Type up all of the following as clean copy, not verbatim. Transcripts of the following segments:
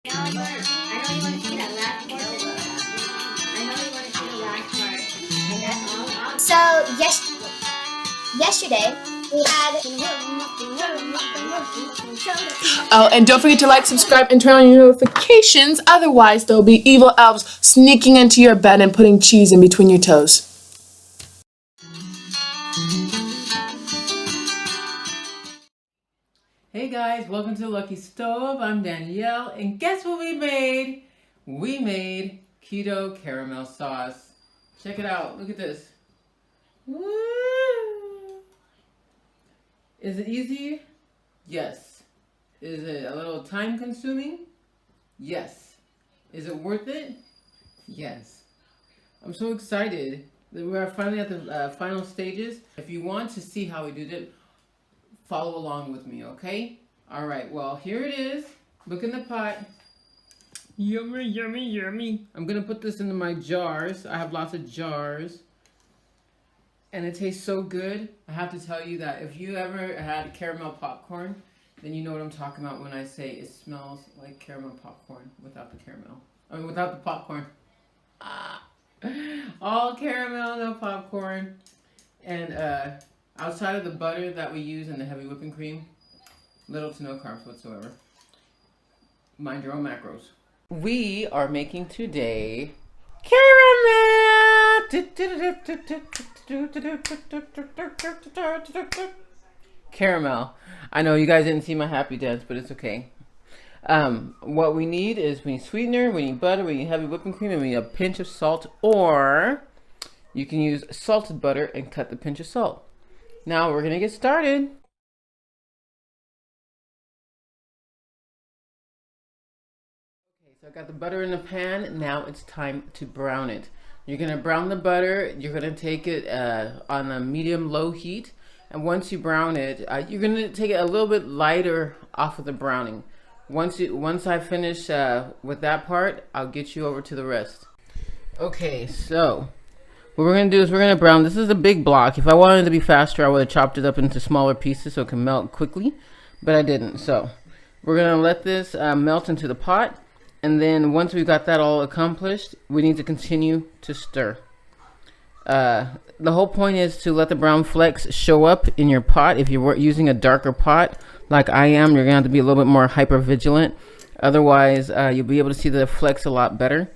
I know you want to see that last part. I know you want to see the last part. And that's all. So yesterday we had. Oh, and don't forget to like, subscribe, and turn on your notifications. Otherwise, there'll be evil elves sneaking into your bed and putting cheese in between your toes. Hey guys, welcome to Lucky Stove. I'm Danielle, and guess what we made? We made keto caramel sauce. Check it out. Look at this. Woo! Is it easy? Yes. Is it a little time consuming? Yes. Is it worth it? Yes. I'm so excited that we are finally at the final stages. If you want to see how we did it, follow along with me, okay? All right, well, here it is. Look in the pot. Yummy, yummy, yummy. I'm gonna put this into my jars. I have lots of jars. And it tastes so good. I have to tell you that if you ever had caramel popcorn, then you know what I'm talking about when I say it smells like caramel popcorn without the caramel. I mean, without the popcorn. Ah. All caramel, no popcorn. And outside of the butter that we use and the heavy whipping cream, little to no carbs whatsoever. Mind your own macros. We are making today caramel. Caramel. I know you guys didn't see my happy dance, but it's okay. What we need is we need sweetener, we need butter, we need heavy whipping cream, and we need a pinch of salt, or you can use salted butter and cut the pinch of salt. Now we're gonna get started. Okay, so I got the butter in the pan. Now it's time to brown it. You're gonna brown the butter. You're gonna take it on a medium-low heat, and once you brown it, you're gonna take it a little bit lighter off of the browning. Once I finish with that part, I'll get you over to the rest. Okay, so what we're going to do is we're going to brown. This is a big block. If I wanted it to be faster, I would have chopped it up into smaller pieces so it can melt quickly, but I didn't. So we're going to let this melt into the pot, and then once we've got that all accomplished, we need to continue to stir. The whole point is to let the brown flecks show up in your pot. If you're using a darker pot like I am, you're going to have to be a little bit more hyper vigilant. Otherwise, you'll be able to see the flecks a lot better.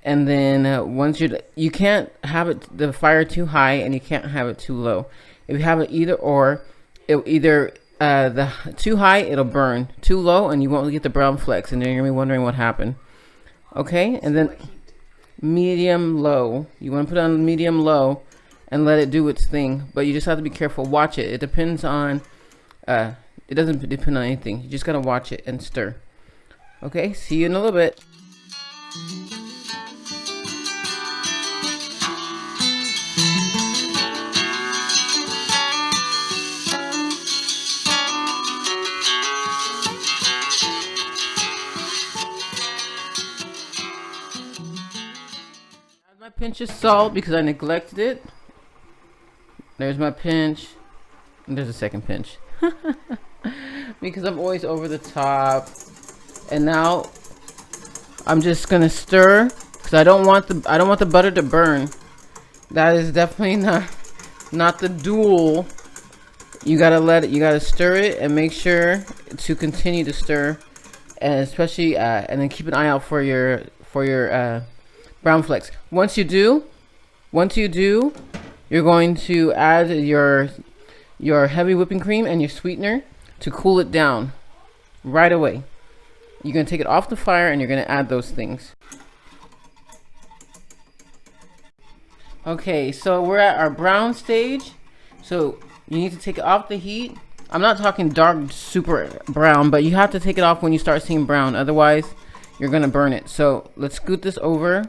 And then once you can't have the fire too high and you can't have it too low. If you have it either or, too high, it'll burn. Too low, and you won't get the brown flecks, and then you're gonna be wondering what happened. Okay, and then medium low. You want to put it on medium low and let it do its thing, but you just have to be careful. Watch it. It depends on. It doesn't depend on anything. You just gotta watch it and stir. Okay, see you in a little bit. My pinch of salt because I neglected it. There's my pinch. And there's a second pinch. Because I'm always over the top. And now I'm just gonna stir because I don't want the butter to burn. That is definitely not the duel. You gotta stir it and make sure to continue to stir, and especially and then keep an eye out for your brown flecks. Once you do, you're going to add your heavy whipping cream and your sweetener to cool it down right away. You're going to take it off the fire and you're going to add those things. Okay, so we're at our brown stage. So you need to take it off the heat. I'm not talking dark, super brown, but you have to take it off when you start seeing brown. Otherwise, you're going to burn it. So let's scoot this over.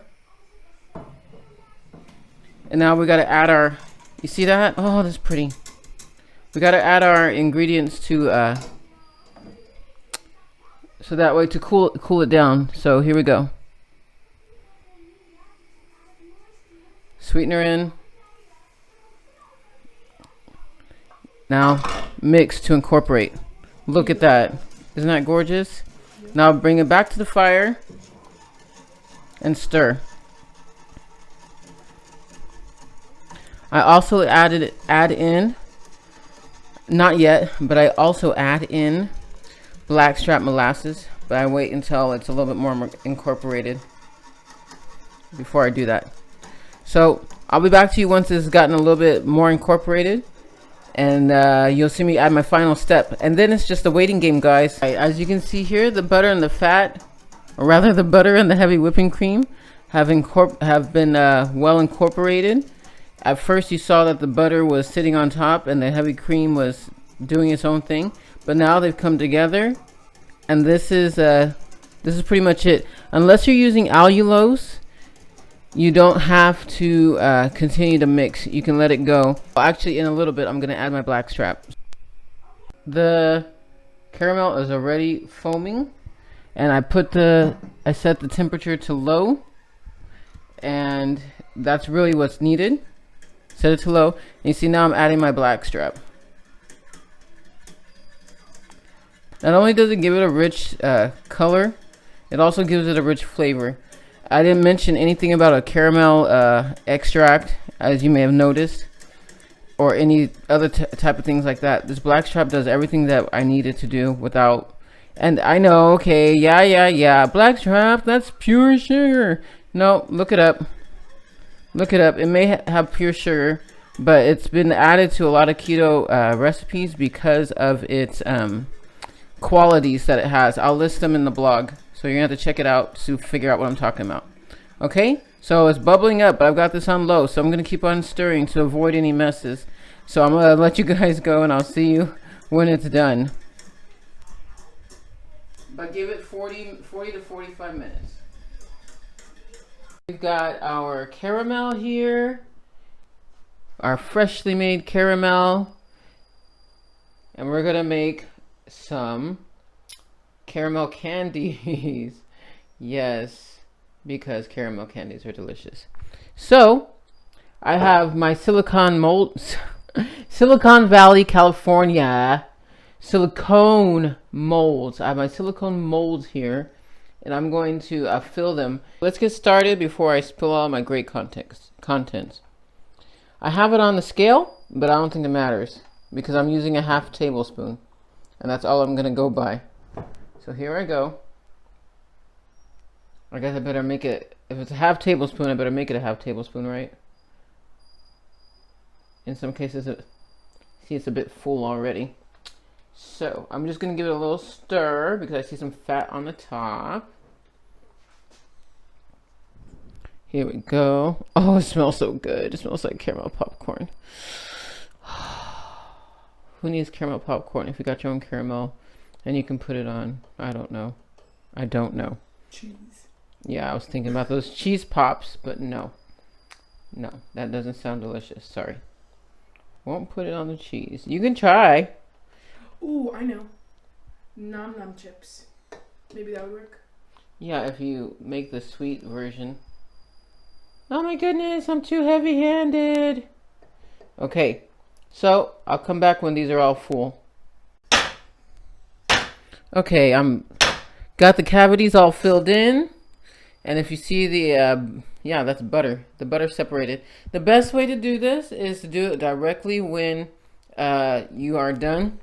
And now we got to add you see that? Oh, that's pretty. We got to add our ingredients to, so that way to cool it down. So here we go. Sweetener in. Now mix to incorporate. Look at that. Isn't that gorgeous? Now bring it back to the fire and stir. I also add in, not yet, but I also add in blackstrap molasses, but I wait until it's a little bit more incorporated before I do that. So I'll be back to you once it's gotten a little bit more incorporated, and you'll see me add my final step, and then it's just a waiting game, guys. As you can see here, the butter and the fat, or rather the butter and the heavy whipping cream have been well incorporated. At first you saw that the butter was sitting on top and the heavy cream was doing its own thing, but now they've come together, and this is pretty much it. Unless you're using allulose, you don't have to continue to mix. You can let it go. Actually, in a little bit I'm going to add my blackstrap. The caramel is already foaming, and I set the temperature to low, and that's really what's needed. Set it to low, and you see now I'm adding my blackstrap. Not only does it give it a rich color, it also gives it a rich flavor. I didn't mention anything about a caramel extract, as you may have noticed, or any other type of things like that. This blackstrap does everything that I needed to do without. And I know, okay, yeah, blackstrap, that's pure sugar. No, look it up. Look it up. It may have pure sugar, but it's been added to a lot of keto recipes because of its qualities that it has. I'll list them in the blog, so you're gonna have to check it out to figure out what I'm talking about. Okay, so it's bubbling up, but I've got this on low, so I'm gonna keep on stirring to avoid any messes. So I'm gonna let you guys go, and I'll see you when it's done. But give it 40 to 45 minutes. We've got our caramel here, our freshly made caramel, and we're gonna make some caramel candies. Yes, because caramel candies are delicious. So I have my silicone molds, Silicon Valley, California, silicone molds. I have my silicone molds here, and I'm going to fill them. Let's get started before I spill all my great contents. I have it on the scale, but I don't think it matters because I'm using a half tablespoon, and that's all I'm going to go by. So here I go. I guess I better make it, if it's a half tablespoon, I better make it a half tablespoon, right? In some cases, see, it's a bit full already. So I'm just going to give it a little stir because I see some fat on the top. Here we go. Oh, it smells so good. It smells like caramel popcorn. Who needs caramel popcorn if you got your own caramel and you can put it on? I don't know. I don't know. Cheese. Yeah, I was thinking about those cheese pops, but no. No, that doesn't sound delicious. Sorry. Won't put it on the cheese. You can try. Ooh, I know. Nom nom chips. Maybe that would work. Yeah, if you make the sweet version. Oh my goodness, I'm too heavy-handed. Okay, so I'll come back when these are all full. Okay, got the cavities all filled in. And if you see the, yeah, that's butter. The butter separated. The best way to do this is to do it directly when you are done.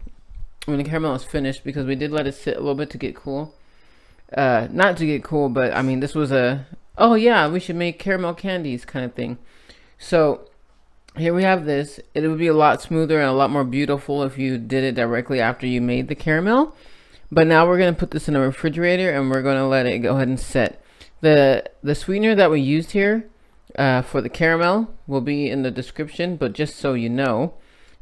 When the caramel is finished, because we did let it sit a little bit to get cool. Not to get cool, but I mean, this was a, oh yeah, we should make caramel candies kind of thing. So here we have this. It would be a lot smoother and a lot more beautiful if you did it directly after you made the caramel. But now we're going to put this in a refrigerator and we're going to let it go ahead and set. The sweetener that we used here for the caramel will be in the description, but just so you know,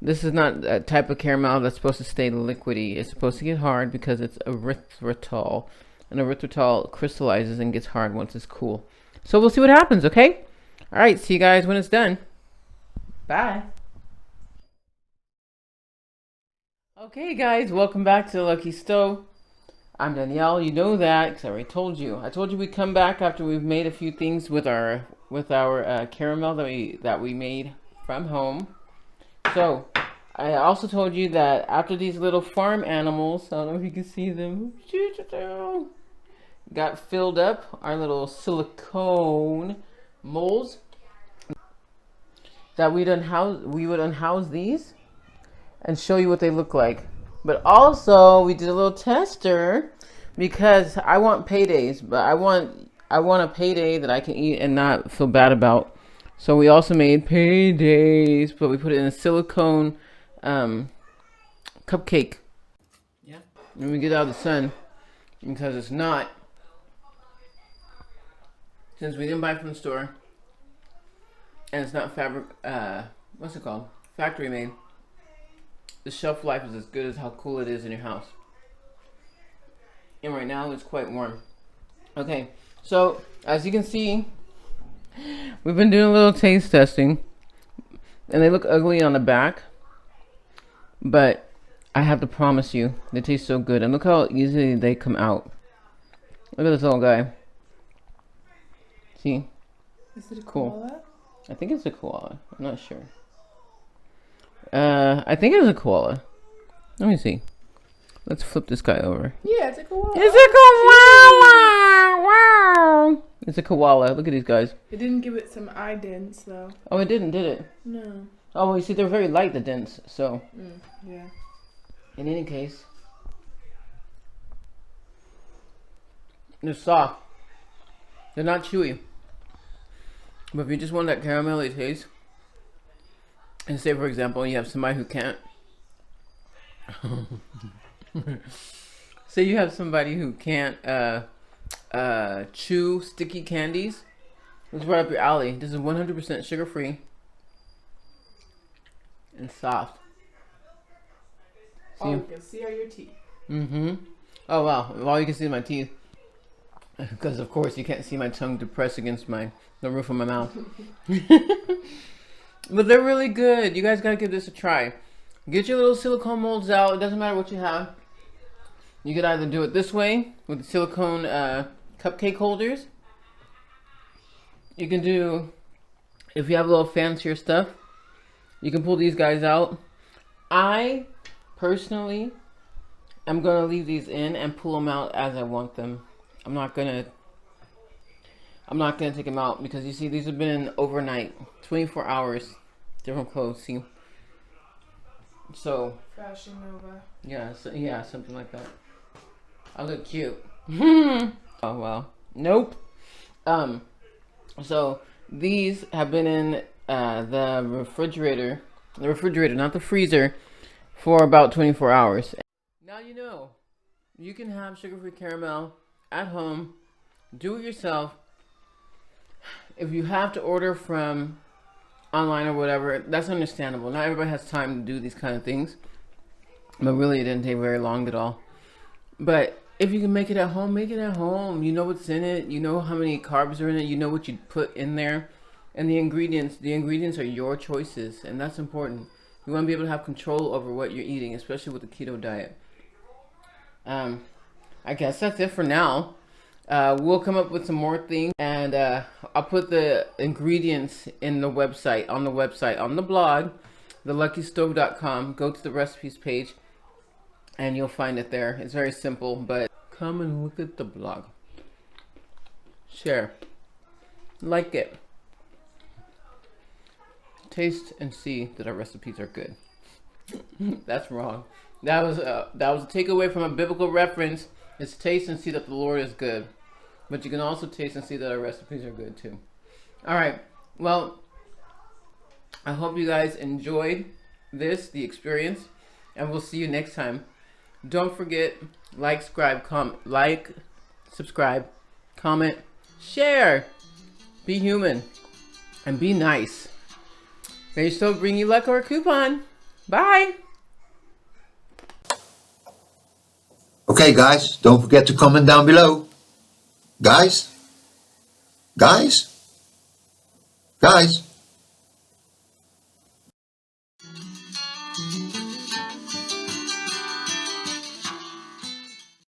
this is not a type of caramel that's supposed to stay liquidy. It's supposed to get hard because it's erythritol. And erythritol crystallizes and gets hard once it's cool. So we'll see what happens, okay? All right, see you guys when it's done. Bye. Okay, guys, welcome back to Lucky Stove. I'm Danielle. You know that because I already told you. I told you we'd come back after we've made a few things with our caramel that we made from home. So I also told you that after these little farm animals, I don't know if you can see them, got filled up, our little silicone molds, that we would unhouse these and show you what they look like. But also we did a little tester because I want paydays, but I want a payday that I can eat and not feel bad about. So we also made paydays, but we put it in a silicone cupcake. Yeah. And we get out of the sun because it's not, since we didn't buy it from the store and it's not fabric, what's it called? Factory made. The shelf life is as good as how cool it is in your house. And right now it's quite warm. Okay, so as you can see, we've been doing a little taste testing, and they look ugly on the back, but I have to promise you, they taste so good. And look how easily they come out. Look at this little guy. See? Is it a Cool. koala? I think it's a koala. I'm not sure. I think it's a koala. Let me see. Let's flip this guy over. Yeah, it's a koala. It's a koala! Wow! It's a koala. Look at these guys. It didn't give it some eye dents, though. Oh, it didn't, did it? No. Oh, well, you see, they're very light, the dents. So, Yeah. in any case, they're soft. They're not chewy. But if you just want that caramelly taste, and say, for example, you have somebody who can't. Say you have somebody who can't chew sticky candies. This is right up your alley. This is 100% sugar-free and soft. See? All you can see are your teeth. Mm-hmm. Oh, wow. All you can see is my teeth. Because, of course, you can't see my tongue depressed against the roof of my mouth. But they're really good. You guys got to give this a try. Get your little silicone molds out. It doesn't matter what you have. You could either do it this way with the silicone cupcake holders. You can do, if you have a little fancier stuff, you can pull these guys out. I personally am going to leave these in and pull them out as I want them. I'm not gonna take them out because you see these have been in overnight, 24 hours, different clothes. See, so Fashion Nova. yeah, so, yeah, something like that. I look cute. Oh well, nope. So these have been in the refrigerator, not the freezer, for about 24 hours. Now you know you can have sugar-free caramel at home. Do it yourself. If you have to order from online or whatever, that's understandable. Not everybody has time to do these kind of things, but really it didn't take very long at all. But if you can make it at home, make it at home. You know what's in it, you know how many carbs are in it, you know what you put in there, and the ingredients are your choices, and that's important. You want to be able to have control over what you're eating, especially with the keto diet. I guess that's it for now. We'll come up with some more things, and I'll put the ingredients in the website, on the blog, theluckystove.com. Go to the recipes page, and you'll find it there. It's very simple, but come and look at the blog. Share. Like it. Taste and see that our recipes are good. That's wrong. That was a takeaway from a biblical reference. It's taste and see that the Lord is good. But you can also taste and see that our recipes are good too. Alright, well, I hope you guys enjoyed the experience, and we'll see you next time. Don't forget, subscribe, comment, share. Be human and be nice. May your stove bring you luck or a coupon. Bye. Okay, guys, don't forget to comment down below. Guys?